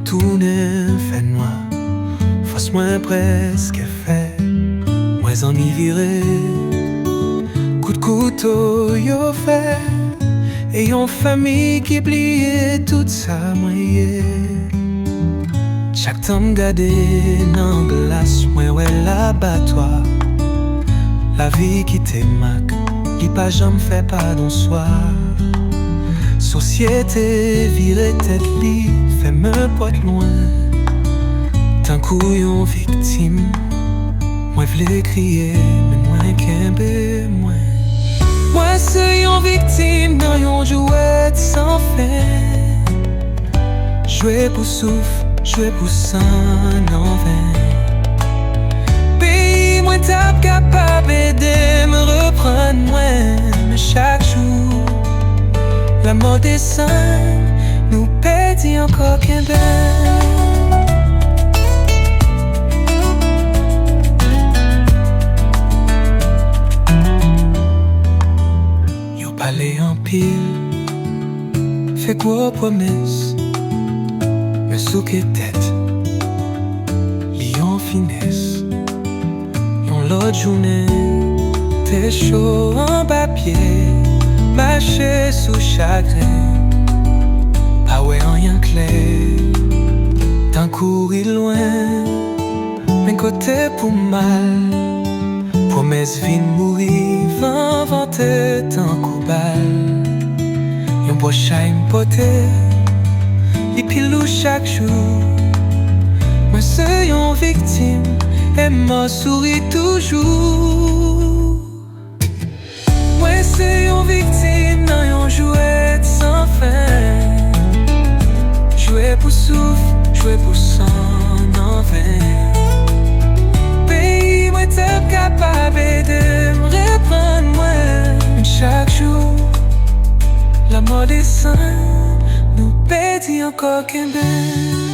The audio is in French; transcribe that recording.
tourner fait noir, face moins presque fait, moins en y virer. Coup de couteau yo fait, et yon famille qui plie tout ça moyen. Chaque temps m'gade nan glace, moi ouais l'abattoir. La vie qui t'émaque, qui pas jamais fait pas d'un soir. Société vire tête li, fait me pote loin. D'un coup yon victime, moi v'lais crier, mais moi qu'un moi. Moi c'est yon victime dans yon jouet sans fin. Jouer pour souffle, jouer pour sang en vain. Pays moi tape capable de me reprendre moi. Mais chaque jour la mort descend, nous perdit encore qu'un bain. Yo parlé en pile, fait quoi promesse, mais sous que tête, lion finesse. Yon l'autre journée, t'es chaud en papier, marcher sous chagrin, pas ouais rien clair. T'en courir loin, mais côté pour mal. Promesse vin mourir, inventer tant coup balle. Yon prochain poté, li pilou chaque jour. Moi c'est yon victime, et m'a souri toujours. Moi c'est yon victime dans yon jouet sans fin. Jouer pour souffle, jouer pour sang en vain. Pays moi t'es capable de me reprendre moi. Chaque jour la mort descend, nous perdit encore qu'un bain.